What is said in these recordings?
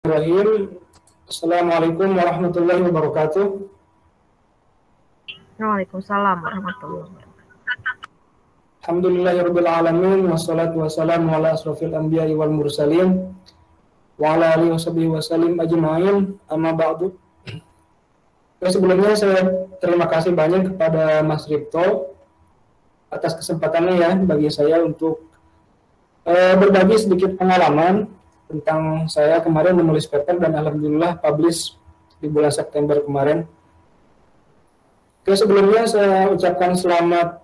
Bismillahirrahmanirrahim. Assalamualaikum warahmatullahi wabarakatuh. Waalaikumsalam warahmatullahi wabarakatuh. Alhamdulillahirabbil alamin wassalatu wassalamu ala asrofil anbiya'i wal mursalin wa ala alihi washabihi wasallim ajma'in. Amma ba'du. Sebelumnya saya terima kasih banyak kepada Mas Ripto atas kesempatannya ya bagi saya untuk berbagi sedikit pengalaman tentang saya kemarin menulis paper dan alhamdulillah publish di bulan September kemarin. Oke, sebelumnya saya ucapkan selamat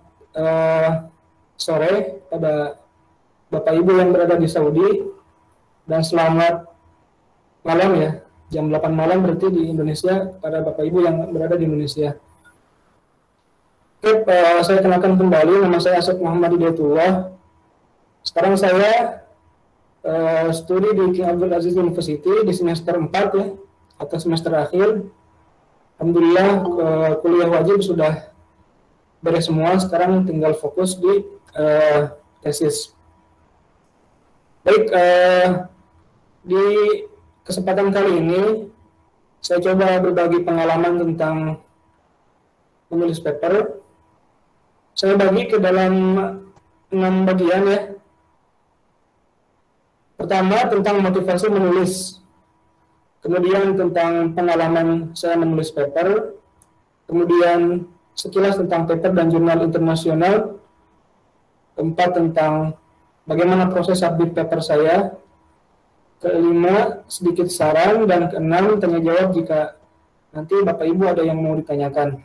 sore pada Bapak Ibu yang berada di Saudi dan selamat malam ya, jam 8 malam berarti di Indonesia pada Bapak Ibu yang berada di Indonesia. Oke, saya kenalkan kembali, nama saya Asep Muhammad Hidayatullah. Sekarang saya studi di King Abdul Aziz University di semester 4 ya, atau semester akhir. Alhamdulillah kuliah wajib sudah beres semua, sekarang tinggal fokus di tesis. Baik, di kesempatan kali ini saya coba berbagi pengalaman tentang menulis paper. Saya bagi ke dalam 6 bagian ya. Pertama tentang motivasi menulis, kemudian tentang pengalaman saya menulis paper, kemudian sekilas tentang paper dan jurnal internasional, keempat tentang bagaimana proses submit paper saya, kelima sedikit saran, dan keenam tanya jawab jika nanti Bapak Ibu ada yang mau ditanyakan.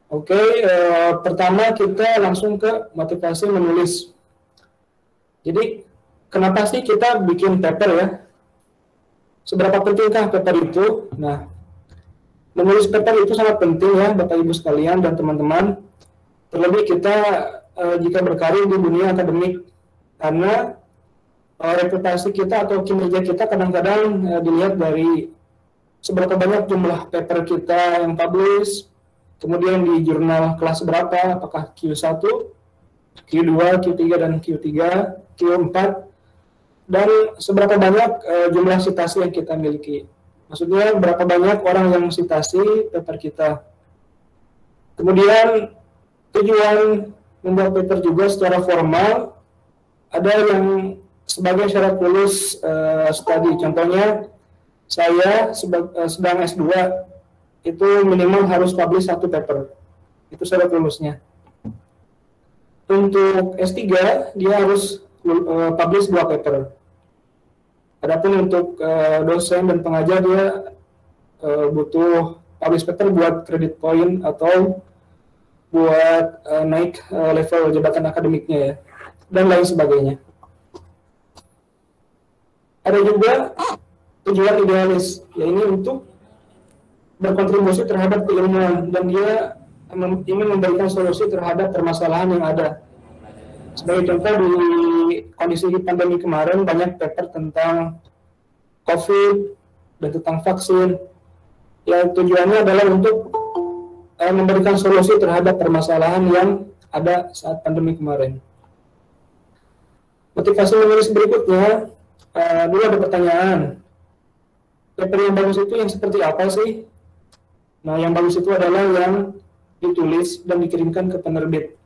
Oke, pertama kita langsung ke motivasi menulis. Jadi, kenapa sih kita bikin paper ya? Seberapa pentingkah paper itu? Nah, menulis paper itu sangat penting ya, Bapak Ibu sekalian dan teman-teman. Terlebih kita jika berkarir di dunia akademik, karena reputasi kita atau kinerja kita kadang-kadang dilihat dari seberapa banyak jumlah paper kita yang publish, kemudian di jurnal kelas berapa, apakah Q1, Q2, Q3, dan Q3, Q4, dan seberapa banyak jumlah citasi yang kita miliki. Maksudnya berapa banyak orang yang citasi paper kita. Kemudian tujuan membuat paper juga secara formal, ada yang sebagai syarat lulus studi. Contohnya saya sedang S2, itu minimal harus publish 1 paper. Itu syarat lulusnya. Untuk S3, dia harus publish 2 paper. Adapun untuk dosen dan pengajar, dia butuh publish paper buat credit point atau buat naik level jabatan akademiknya ya, dan lain sebagainya. Ada juga tujuan idealis, yaitu untuk berkontribusi terhadap keilmuan, dan dia ingin memberikan solusi terhadap permasalahan yang ada. Sebagai contoh, di kondisi pandemi kemarin banyak paper tentang COVID dan tentang vaksin. Yang tujuannya adalah untuk memberikan solusi terhadap permasalahan yang ada saat pandemi kemarin. Motivasi menulis berikutnya, dulu ada pertanyaan, paper yang bagus itu yang seperti apa sih? Nah, yang bagus itu adalah yang ditulis dan dikirimkan ke penerbit.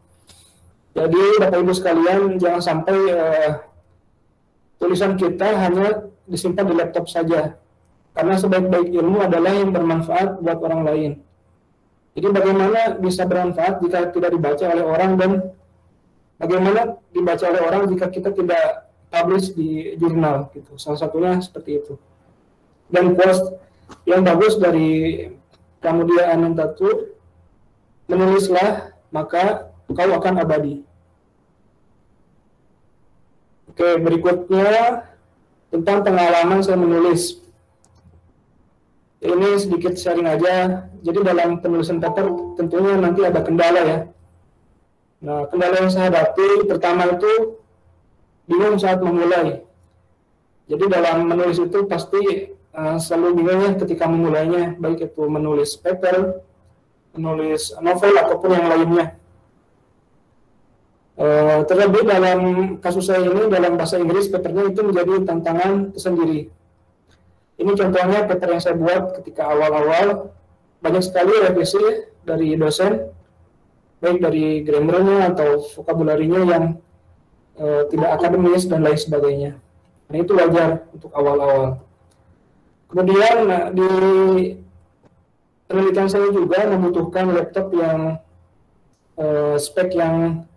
Jadi Bapak Ibu sekalian, jangan sampai tulisan kita hanya disimpan di laptop saja, karena sebaik-baik ilmu adalah yang bermanfaat buat orang lain. Jadi bagaimana bisa bermanfaat jika tidak dibaca oleh orang, dan bagaimana dibaca oleh orang jika kita tidak publish di jurnal gitu. Salah satunya seperti itu. Dan quotes yang bagus dari Pramudia Anantatu, menulislah maka kau akan abadi. Oke, berikutnya tentang pengalaman saya menulis. Ini sedikit sharing aja. Jadi dalam penulisan paper tentunya nanti ada kendala ya. Nah, kendala yang saya hadapi pertama itu bingung saat memulai. Jadi dalam menulis itu pasti selalu bingung ya ketika memulainya, baik itu menulis paper, menulis novel ataupun yang lainnya. Terlebih dalam kasus saya ini, dalam bahasa Inggris, papernya itu menjadi tantangan tersendiri. Ini contohnya paper yang saya buat ketika awal-awal, banyak sekali revisi dari dosen, baik dari grammarnya atau vocabulary-nya yang tidak akademis dan lain sebagainya. Nah, itu wajar untuk awal-awal. Kemudian di penelitian saya juga membutuhkan laptop yang spek yang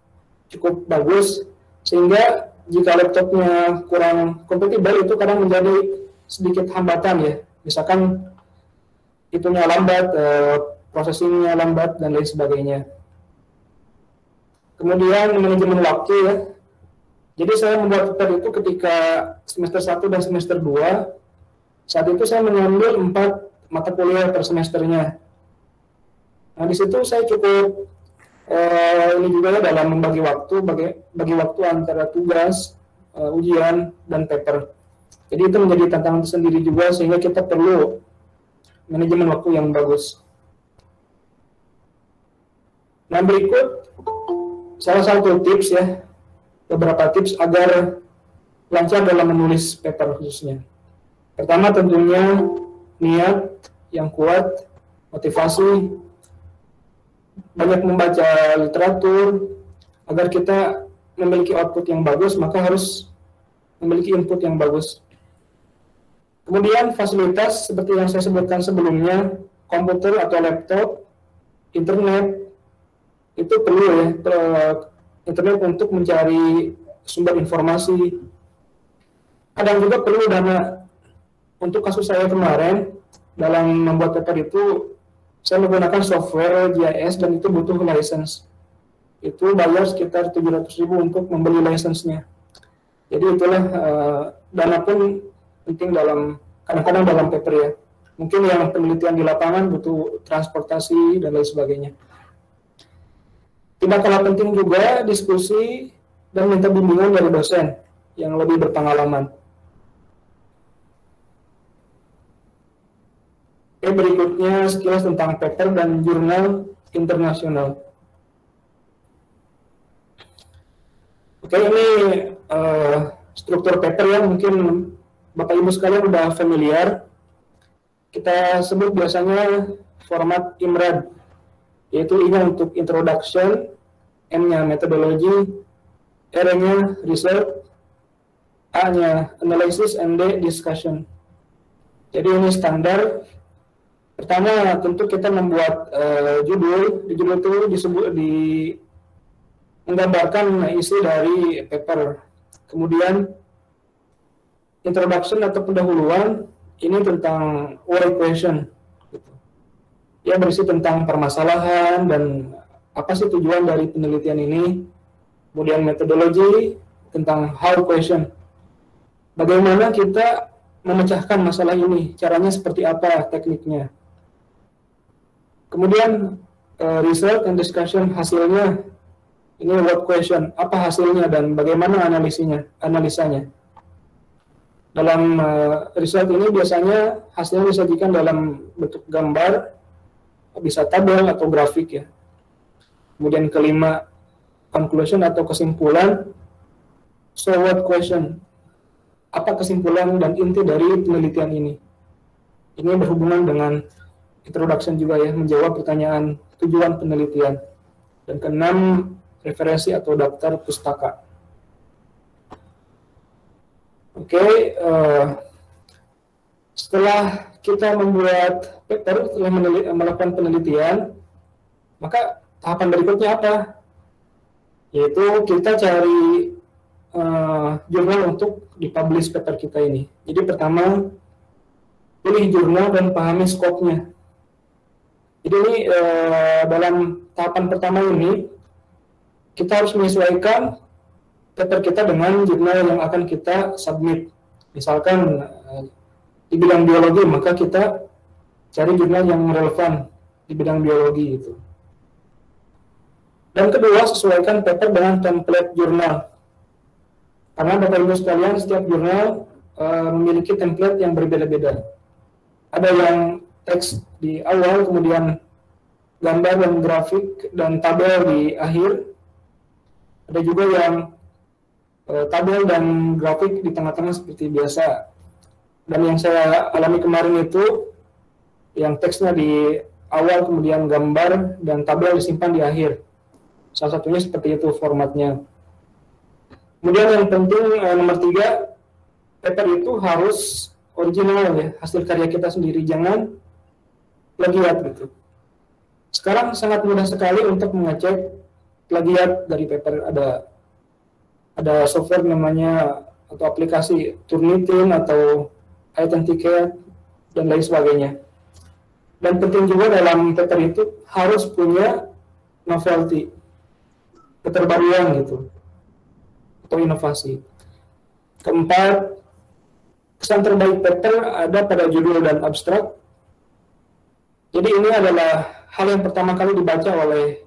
cukup bagus, sehingga jika laptopnya kurang kompatibel itu kadang menjadi sedikit hambatan ya. Misalkan itunya lambat, processingnya lambat dan lain sebagainya. Kemudian manajemen waktu ya. Jadi saya membuat paper itu ketika semester 1 dan semester 2. Saat itu saya mengambil 4 mata kuliah per semesternya. Nah, di situ saya cukup ini juga ya, dalam membagi waktu, bagi waktu antara tugas, ujian, dan paper. Jadi itu menjadi tantangan tersendiri juga, sehingga kita perlu manajemen waktu yang bagus. Nah, berikut salah satu tips ya, beberapa tips agar lancar dalam menulis paper khususnya. Pertama tentunya niat yang kuat, motivasi, banyak membaca literatur. Agar kita memiliki output yang bagus, maka harus memiliki input yang bagus. Kemudian fasilitas seperti yang saya sebutkan sebelumnya, komputer atau laptop, internet, itu perlu ya, internet untuk mencari sumber informasi. Kadang juga perlu dana. Untuk kasus saya kemarin, dalam membuat paper itu, saya menggunakan software GIS dan itu butuh license. Itu bayar sekitar 700.000 untuk membeli license-nya. Jadi itulah dana pun penting kadang-kadang dalam paper ya. Mungkin yang penelitian di lapangan butuh transportasi dan lain sebagainya. Tidak kalah penting juga diskusi dan minta bimbingan dari dosen yang lebih berpengalaman. Berikutnya sekilas tentang paper dan jurnal internasional. Oke, ini struktur paper ya, mungkin Bapak Ibu sekalian sudah familiar. Kita sebut biasanya format IMRAD, yaitu I-nya untuk introduction, M-nya methodology, R-nya research, A-nya analysis, and D discussion. Jadi ini standar. Pertama tentu kita membuat judul. Di judul itu menggambarkan isi dari paper. Kemudian introduction atau pendahuluan ini tentang why question. Ya, berisi tentang permasalahan dan apa sih tujuan dari penelitian ini. Kemudian metodologi tentang how question. Bagaimana kita memecahkan masalah ini, caranya seperti apa, tekniknya. Kemudian research and discussion, hasilnya. Ini what question, apa hasilnya dan bagaimana analisanya. Dalam research ini biasanya hasilnya disajikan dalam bentuk gambar, bisa tabel atau grafik ya. Kemudian kelima, conclusion atau kesimpulan. So what question, apa kesimpulan dan inti dari penelitian ini. Ini berhubungan dengan introduction juga ya, menjawab pertanyaan tujuan penelitian. Dan keenam, referensi atau daftar pustaka. Oke, setelah kita membuat paper, setelah melakukan penelitian, maka tahapan berikutnya apa? Yaitu kita cari jurnal untuk dipublish paper kita ini. Jadi pertama, pilih jurnal dan pahami skopnya. Jadi ini dalam tahapan pertama ini, kita harus menyesuaikan paper kita dengan jurnal yang akan kita submit. Misalkan di bidang biologi, maka kita cari jurnal yang relevan di bidang biologi itu. Dan kedua, sesuaikan paper dengan template jurnal. Karena Bapak Ibu sekalian, setiap jurnal memiliki template yang berbeda-beda. Ada yang teks di awal, kemudian gambar dan grafik dan tabel di akhir. Ada juga yang tabel dan grafik di tengah-tengah seperti biasa. Dan yang saya alami kemarin itu yang teksnya di awal, kemudian gambar dan tabel disimpan di akhir. Salah satunya seperti itu formatnya. Kemudian yang penting nomor 3, paper itu harus original ya, hasil karya kita sendiri, jangan plagiat gitu. Sekarang sangat mudah sekali untuk mengecek plagiat dari paper. Ada software namanya atau aplikasi Turnitin atau Authenticate dan lain sebagainya. Dan penting juga dalam paper itu harus punya novelty, keterbaruan gitu, atau inovasi. Keempat, kesan terbaik paper ada pada judul dan abstrak. Jadi ini adalah hal yang pertama kali dibaca oleh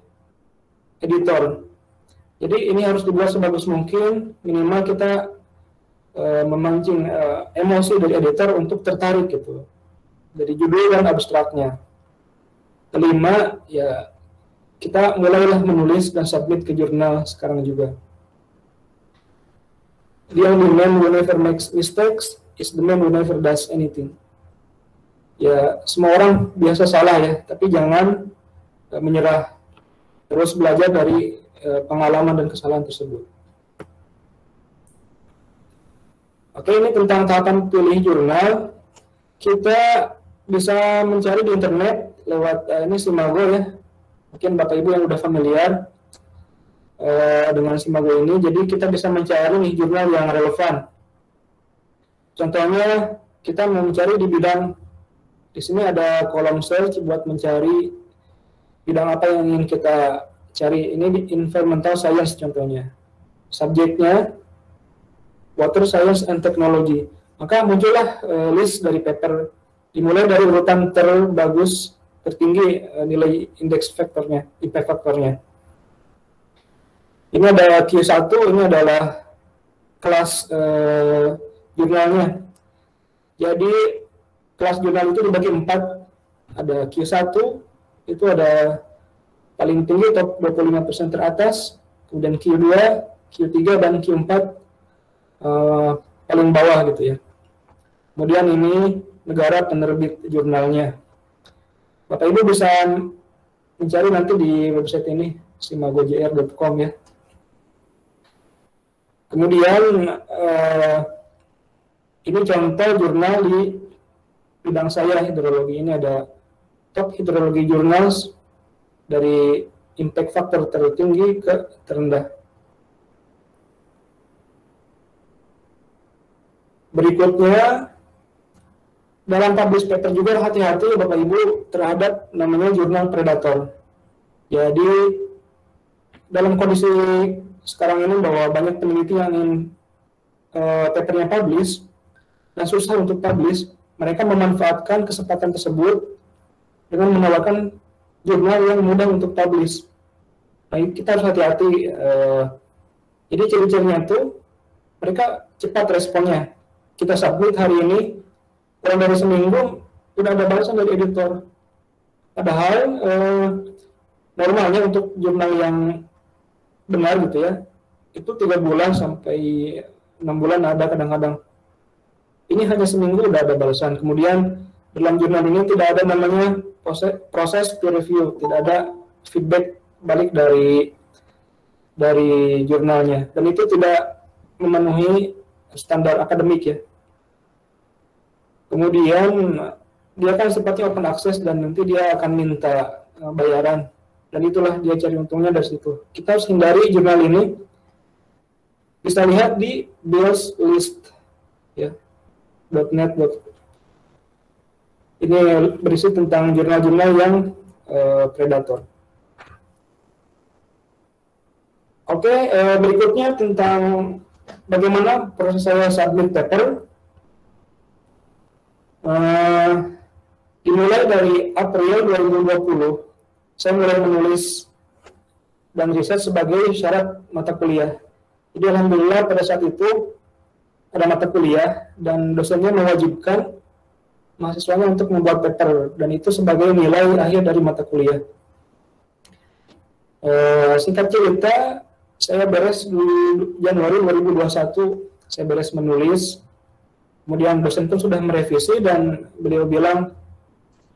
editor. Jadi ini harus dibuat sebagus mungkin, minimal kita memancing emosi dari editor untuk tertarik gitu, dari judul dan abstraknya. Kelima, ya kita mulailah menulis dan submit ke jurnal sekarang juga. The only man who never makes mistakes is the man who never does anything. Ya, semua orang biasa salah ya, tapi jangan menyerah. Terus belajar dari pengalaman dan kesalahan tersebut. Oke, ini tentang tahapan pilih jurnal. Kita bisa mencari di internet lewat ini Simago ya. Mungkin Bapak Ibu yang udah familiar dengan Simago ini. Jadi kita bisa mencari nih jurnal yang relevan. Contohnya kita mau mencari di bidang, di sini ada kolom search buat mencari bidang apa yang ingin kita cari. Ini di environmental science contohnya. Subjeknya water science and technology. Maka muncullah list dari paper dimulai dari urutan terbagus, tertinggi nilai indeks faktornya, impact faktornya. Ini ada Q1, ini adalah kelas jurnalnya. Jadi kelas jurnal itu dibagi 4. Ada Q1, itu ada paling tinggi top 25% teratas, kemudian Q2, Q3 dan Q4 paling bawah gitu ya. Kemudian ini negara penerbit jurnalnya. Bapak Ibu bisa mencari nanti di website ini simagojr.com ya. Kemudian ini contoh jurnal di bidang saya hidrologi. Ini ada top hidrologi journals dari impact factor tertinggi ke terendah. Berikutnya, dalam publish paper juga hati-hati Bapak Ibu terhadap namanya jurnal predator. Jadi dalam kondisi sekarang ini bahwa banyak peneliti yang ingin papernya publish dan susah untuk publish, mereka memanfaatkan kesempatan tersebut dengan menawarkan jurnal yang mudah untuk publish. Nah, kita harus hati-hati. Jadi ciri-cirinya itu mereka cepat responnya. Kita submit hari ini, kurang dari seminggu sudah ada balasan dari editor. Padahal normalnya untuk jurnal yang benar gitu ya, itu 3 bulan sampai 6 bulan ada kadang-kadang. Ini hanya seminggu udah ada balasan. Kemudian dalam jurnal ini tidak ada namanya proses peer review, tidak ada feedback balik dari jurnalnya, dan itu tidak memenuhi standar akademik ya. Kemudian dia kan sifatnya open access dan nanti dia akan minta bayaran, dan itulah dia cari untungnya dari situ. Kita harus hindari jurnal ini. Bisa lihat di Beall's List ya, .net. Ini berisi tentang jurnal-jurnal yang predator. Oke, berikutnya tentang bagaimana proses saya submit paper. Dimulai dari April 2020, saya mulai menulis dan riset sebagai syarat mata kuliah. Jadi alhamdulillah pada saat itu ada mata kuliah dan dosennya mewajibkan mahasiswanya untuk membuat paper, dan itu sebagai nilai akhir dari mata kuliah. Singkat cerita, saya beres di Januari 2021, saya beres menulis. Kemudian dosen pun sudah merevisi dan beliau bilang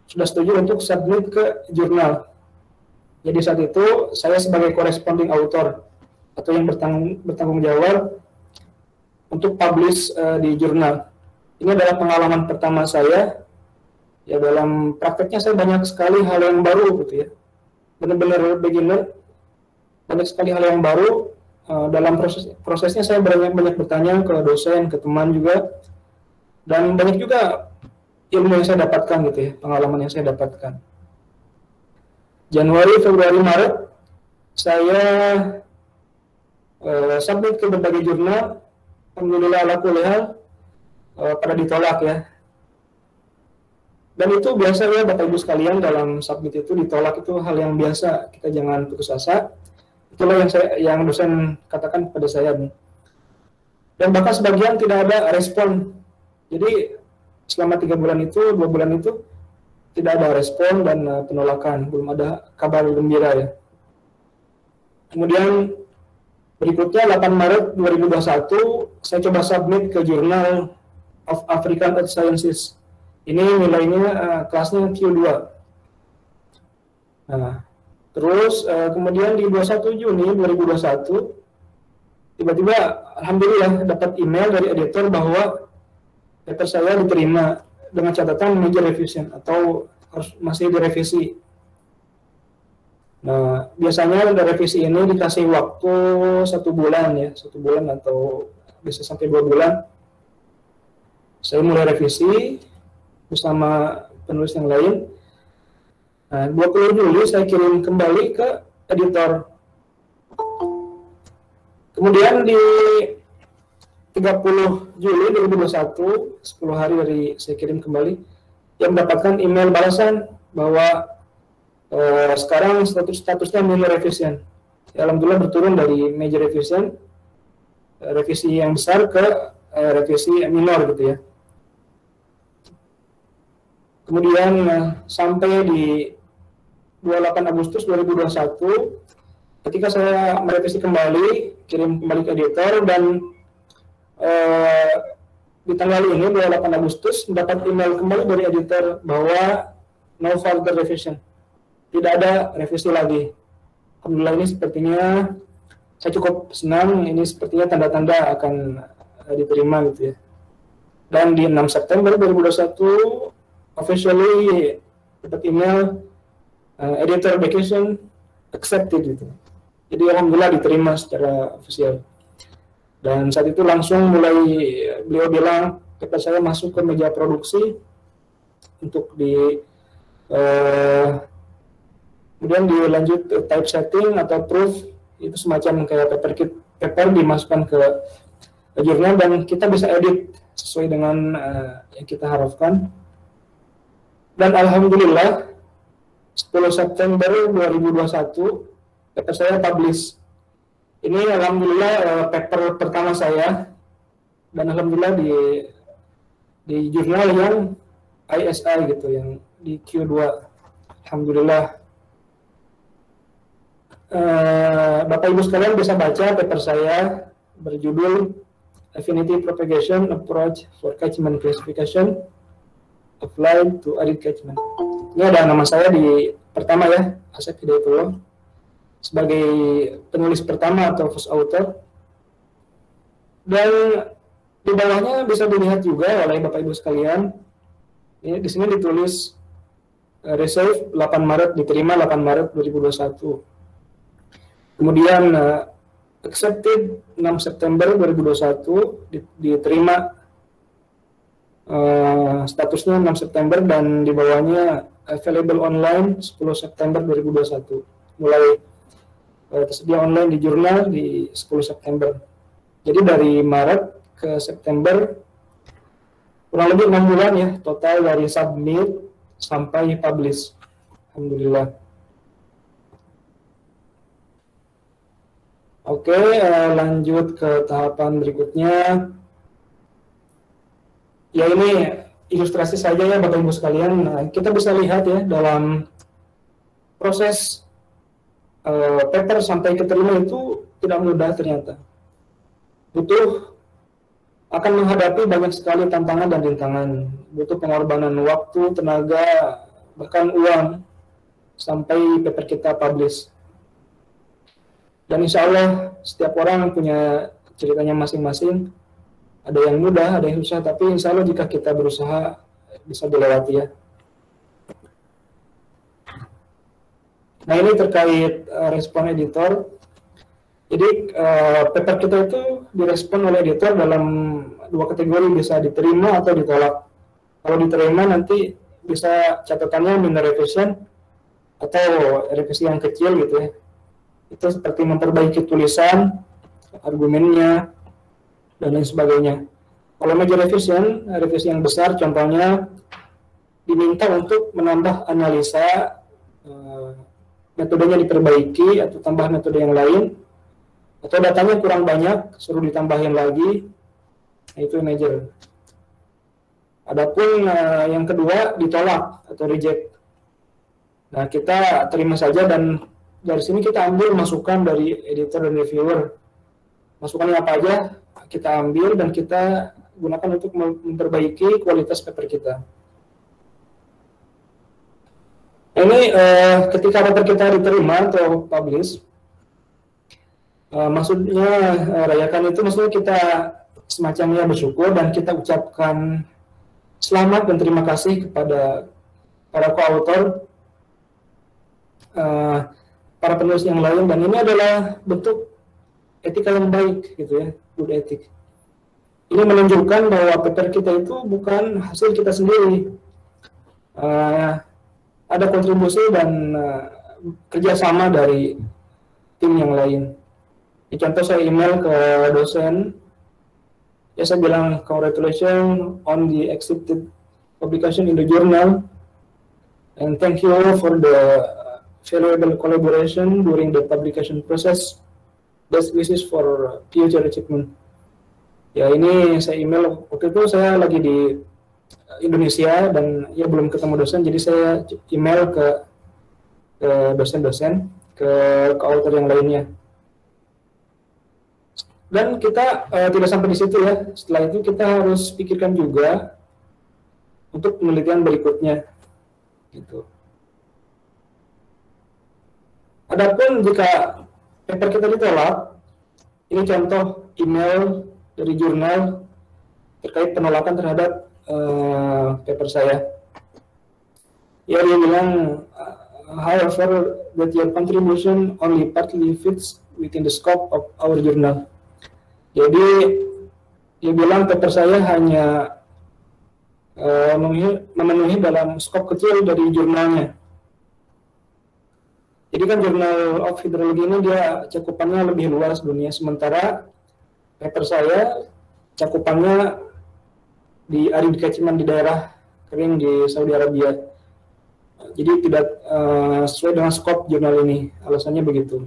sudah setuju untuk submit ke jurnal. Jadi saat itu saya sebagai corresponding author atau yang bertanggung jawab untuk publish di jurnal. Ini adalah pengalaman pertama saya. Ya, dalam prakteknya saya banyak sekali hal yang baru gitu ya. Benar-benar beginner, banyak sekali hal yang baru. Dalam prosesnya saya banyak bertanya ke dosen, ke teman juga. Dan banyak juga ilmu yang saya dapatkan gitu ya, pengalaman yang saya dapatkan. Januari, Februari, Maret saya submit ke berbagai jurnal. Alhamdulillah ala kulli hal pada ditolak ya. Dan itu biasa ya Bapak Ibu sekalian, dalam submit itu ditolak itu hal yang biasa, kita jangan putus asa. Itulah yang dosen katakan kepada saya. Dan bahkan sebagian tidak ada respon. Jadi selama 3 bulan itu, 2 bulan itu tidak ada respon dan penolakan, belum ada kabar gembira ya. Kemudian berikutnya 8 Maret 2021 saya coba submit ke Journal of African Earth Sciences. Ini nilainya kelasnya Q2. Nah, terus kemudian di 21 Juni 2021 tiba-tiba alhamdulillah dapat email dari editor bahwa paper saya diterima dengan catatan major revision atau harus masih direvisi. Nah, biasanya revisi ini dikasih waktu 1 bulan ya, 1 bulan atau bisa sampai 2 bulan. Saya mulai revisi bersama penulis yang lain. Nah, 20 Juli saya kirim kembali ke editor. Kemudian di 30 Juli 2021, 10 hari dari saya kirim kembali, yang mendapatkan email balasan bahwa sekarang statusnya minor revision. Ya, alhamdulillah berturun dari major revision, revisi yang besar ke revisi minor gitu ya. Kemudian sampai di 28 Agustus 2021, ketika saya merevisi kembali, kirim kembali ke editor, dan di tanggal ini 28 Agustus mendapat email kembali dari editor bahwa no further revision, tidak ada revisi lagi. Alhamdulillah, ini sepertinya saya cukup senang, ini sepertinya tanda-tanda akan diterima gitu ya. Dan di 6 September 2021 officially dapat email editor vacation accepted gitu. Jadi alhamdulillah diterima secara official. Dan saat itu langsung mulai beliau bilang kepada saya masuk ke meja produksi untuk kemudian dilanjut typesetting atau proof, itu semacam kayak paper dimasukkan ke jurnal dan kita bisa edit sesuai dengan yang kita harapkan. Dan alhamdulillah 10 September 2021 paper saya publish. Ini alhamdulillah paper pertama saya, dan alhamdulillah di jurnal yang ISI gitu, yang di Q2. Alhamdulillah. Bapak Ibu sekalian bisa baca paper saya berjudul Affinity Propagation Approach for Catchment Classification Applied to Arid Catchment. Ini ada nama saya di pertama ya, Asep Hidayatullah, sebagai penulis pertama atau first author. Dan di bawahnya bisa dilihat juga oleh Bapak Ibu sekalian. Ini di sini ditulis receive 8 Maret, diterima 8 Maret 2021. Kemudian accepted 6 September 2021, diterima statusnya 6 September, dan di bawahnya available online 10 September 2021. Mulai tersedia online di jurnal di 10 September. Jadi dari Maret ke September kurang lebih 6 bulan ya total dari submit sampai publish. Alhamdulillah. Oke, lanjut ke tahapan berikutnya. Ya, ini ilustrasi saja ya Bapak Ibu sekalian. Nah, kita bisa lihat ya dalam proses paper sampai keterima itu tidak mudah ternyata. Akan menghadapi banyak sekali tantangan dan rintangan. Butuh pengorbanan waktu, tenaga, bahkan uang sampai paper kita publish. Dan insya Allah setiap orang punya ceritanya masing-masing. Ada yang mudah, ada yang susah, tapi insya Allah jika kita berusaha bisa dilewati ya. Nah ini terkait respon editor. Jadi paper kita itu direspon oleh editor dalam 2 kategori, bisa diterima atau ditolak. Kalau diterima nanti bisa catatannya minor revision atau revisi yang kecil gitu ya. Itu seperti memperbaiki tulisan, argumennya, dan lain sebagainya. Kalau major revision, revisi yang besar contohnya diminta untuk menambah analisa, metodenya diperbaiki atau tambah metode yang lain, atau datanya kurang banyak, suruh ditambahin lagi, nah, itu major. Adapun yang kedua ditolak atau reject. Nah kita terima saja dan dari sini kita ambil masukan dari editor dan reviewer. Masukannya apa aja kita ambil dan kita gunakan untuk memperbaiki kualitas paper kita. Ini ketika paper kita diterima atau publish, maksudnya rayakan itu maksudnya kita semacamnya bersyukur dan kita ucapkan selamat dan terima kasih kepada para co-author, para penulis yang lain, dan ini adalah bentuk etika yang baik gitu ya, good ethic. Ini menunjukkan bahwa paper kita itu bukan hasil kita sendiri, ada kontribusi dan kerjasama dari tim yang lain. Di contoh saya email ke dosen, ya saya bilang congratulations on the accepted publication in the journal and thank you for the valuable collaboration during the publication process. Best wishes for future achievement. Ya ini saya email, waktu itu saya lagi di Indonesia dan ya belum ketemu dosen, jadi saya email ke dosen-dosen, ke author yang lainnya. Dan kita tidak sampai di situ ya. Setelah itu kita harus pikirkan juga untuk penelitian berikutnya. Gitu. Adapun jika paper kita ditolak, ini contoh email dari jurnal terkait penolakan terhadap paper saya. Ya dia bilang, however, that your contribution only partly fits within the scope of our journal. Jadi dia bilang paper saya hanya memenuhi dalam skop kecil dari jurnalnya. Jadi kan Journal of Hydrology ini dia cakupannya lebih luas dunia, sementara paper saya cakupannya di arid catchment di daerah kering di Saudi Arabia. Jadi tidak sesuai dengan skop jurnal ini, alasannya begitu.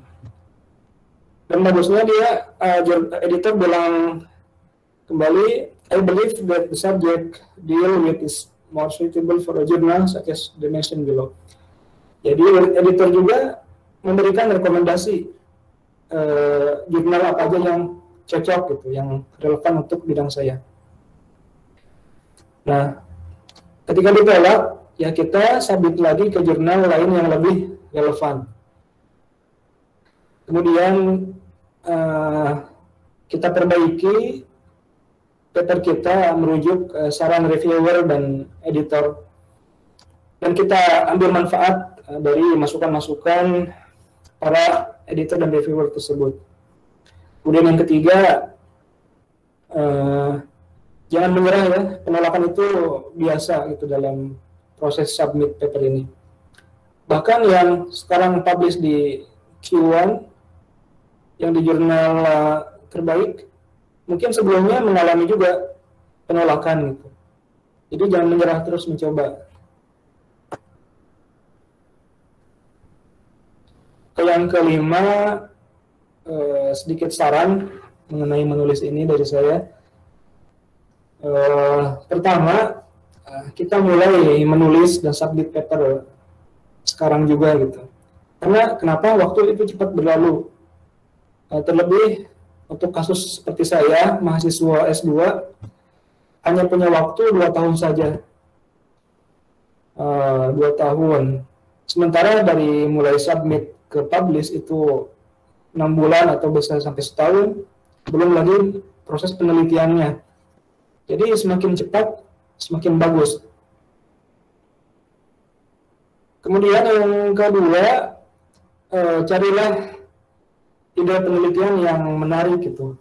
Dan bagusnya dia editor bilang kembali, I believe that the subject deal with is more suitable for a journal such as the mentioned below. Jadi editor juga memberikan rekomendasi jurnal apa aja yang cocok gitu, yang relevan untuk bidang saya. Nah, ketika ditolak, ya kita submit lagi ke jurnal lain yang lebih relevan. Kemudian kita perbaiki paper kita merujuk saran reviewer dan editor, dan kita ambil manfaat dari masukan-masukan para editor dan reviewer tersebut. Kemudian yang ketiga, jangan menyerah ya, penolakan itu biasa gitu dalam proses submit paper ini. Bahkan yang sekarang publish di Q1 yang di jurnal terbaik, mungkin sebelumnya mengalami juga penolakan gitu. Jadi jangan menyerah, terus mencoba. Yang kelima, sedikit saran mengenai menulis ini dari saya. Pertama, kita mulai menulis dan submit paper sekarang juga gitu. Karena kenapa? Waktu itu cepat berlalu. Terlebih untuk kasus seperti saya, mahasiswa S2, hanya punya waktu 2 tahun saja. 2 tahun. Sementara dari mulai submit ke publish itu 6 bulan atau bisa sampai setahun, belum lagi proses penelitiannya. Jadi semakin cepat, semakin bagus. Kemudian yang kedua, carilah ide penelitian yang menarik gitu,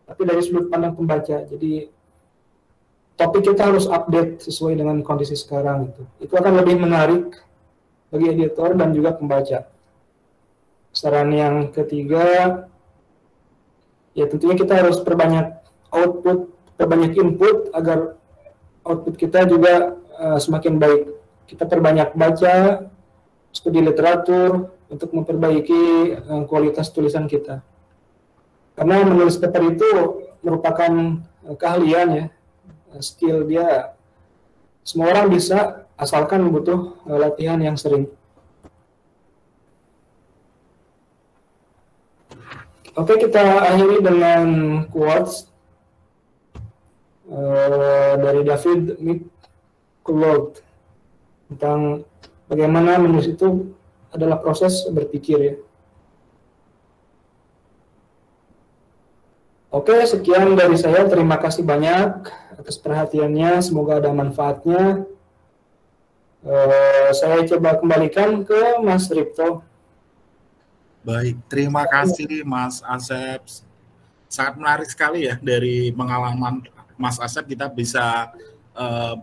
tapi dari sudut pandang pembaca. Jadi topik kita harus update sesuai dengan kondisi sekarang gitu. Itu akan lebih menarik bagi editor dan juga pembaca. Saran yang ketiga, ya tentunya kita harus perbanyak output, perbanyak input agar output kita juga semakin baik. Kita perbanyak baca, studi literatur untuk memperbaiki kualitas tulisan kita. Karena menulis paper itu merupakan keahlian ya, skill dia. Semua orang bisa, asalkan butuh latihan yang sering. Oke, kita akhiri dengan quotes dari David McCullough tentang bagaimana menulis itu adalah proses berpikir ya. Oke, sekian dari saya. Terima kasih banyak atas perhatiannya. Semoga ada manfaatnya. Saya coba kembalikan ke Mas Ripto. Baik, terima kasih Mas Asep. Sangat menarik sekali ya, dari pengalaman Mas Asep kita bisa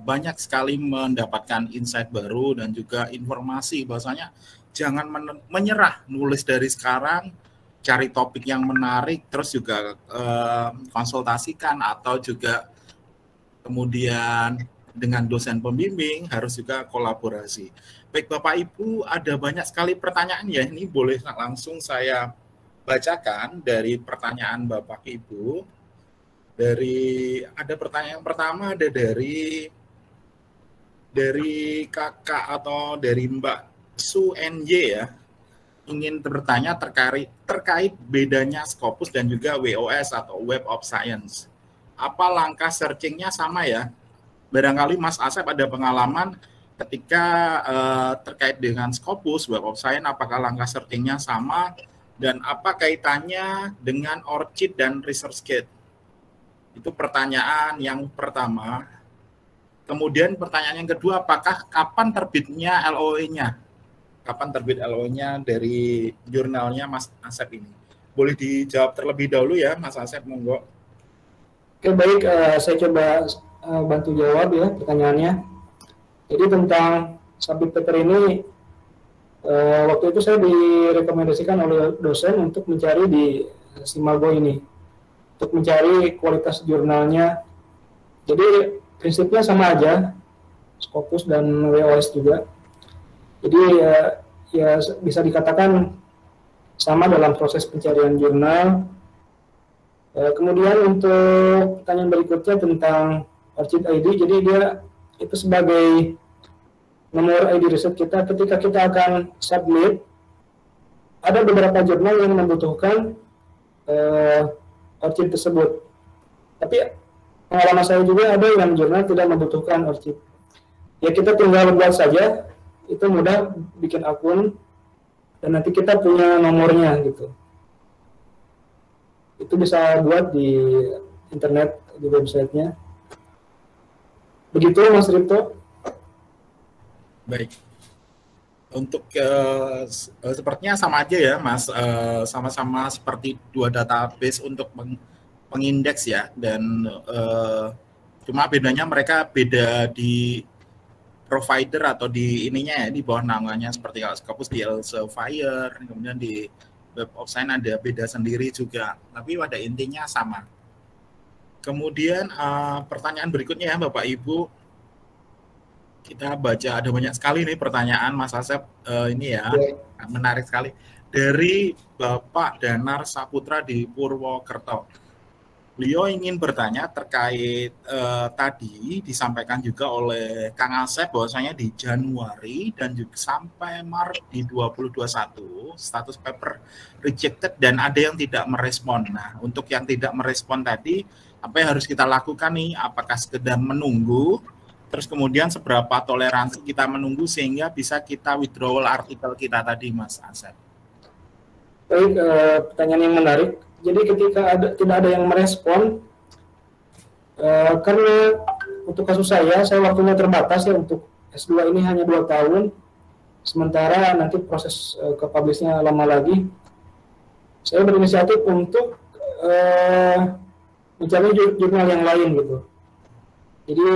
banyak sekali mendapatkan insight baru dan juga informasi bahwasanya jangan menyerah, nulis dari sekarang, cari topik yang menarik, terus juga konsultasikan atau juga kemudian dengan dosen pembimbing harus juga kolaborasi. Baik Bapak Ibu, ada banyak sekali pertanyaan ya, ini boleh langsung saya bacakan dari pertanyaan Bapak Ibu. Ada pertanyaan pertama, ada dari kakak atau dari Mbak Su NJ ya, ingin bertanya terkait bedanya Scopus dan juga WOS atau Web of Science. Apa langkah searchingnya sama ya? Barangkali Mas Asep ada pengalaman ketika terkait dengan Scopus, Web of Science, apakah langkah searchingnya sama dan apa kaitannya dengan ORCID dan ResearchGate? Itu pertanyaan yang pertama. Kemudian pertanyaan yang kedua, apakah kapan terbitnya LOE-nya? Kapan terbit LOE-nya dari jurnalnya Mas Asep ini? Boleh dijawab terlebih dahulu ya Mas Asep, monggo. Oke, baik, saya coba bantu jawab ya pertanyaannya. Jadi tentang subjek paper ini, waktu itu saya direkomendasikan oleh dosen untuk mencari di Simago ini, untuk mencari kualitas jurnalnya. Jadi prinsipnya sama aja, Scopus dan WOS juga. Jadi ya bisa dikatakan sama dalam proses pencarian jurnal. Kemudian untuk pertanyaan berikutnya tentang ORCID ID, jadi dia itu sebagai nomor ID riset kita ketika kita akan submit. Ada beberapa jurnal yang membutuhkan ORCID tersebut, tapi pengalaman saya juga ada yang jurnal tidak membutuhkan ORCID. Ya kita tinggal buat saja, itu mudah, bikin akun dan nanti kita punya nomornya gitu. Itu bisa buat di internet, di websitenya. Begitu Mas Ripto. Baik. Untuk sepertinya sama aja ya Mas, sama-sama seperti dua database untuk pengindeks ya, dan cuma bedanya mereka beda di provider atau di ininya ya, di bawah naungannya seperti kalau Scopus di Elsevier, kemudian di Web of Science ada beda sendiri juga, tapi pada intinya sama. Kemudian pertanyaan berikutnya ya Bapak Ibu, kita baca ada banyak sekali nih pertanyaan Mas Asep, ini ya menarik sekali dari Bapak Danar Saputra di Purwokerto. Beliau ingin bertanya terkait tadi disampaikan juga oleh Kang Asep bahwasanya di Januari dan juga sampai Maret di 2021 status paper rejected dan ada yang tidak merespon. Nah, untuk yang tidak merespon tadi, apa yang harus kita lakukan nih? Apakah sekedar menunggu? Terus kemudian seberapa toleransi kita menunggu sehingga bisa kita withdrawal artikel kita tadi, Mas Asep? Baik, pertanyaan yang menarik. Jadi ketika tidak ada yang merespon, karena untuk kasus saya waktunya terbatas ya, untuk S2 ini hanya 2 tahun, sementara nanti proses ke publish-nya lama lagi. Saya berinisiatif untuk mencari jurnal yang lain gitu. Jadi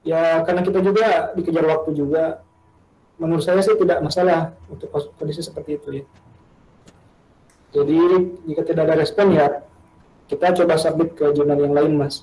ya karena kita juga dikejar waktu juga, menurut saya sih tidak masalah untuk kondisi seperti itu ya. Jadi jika tidak ada respon ya kita coba submit ke jurnal yang lain, Mas.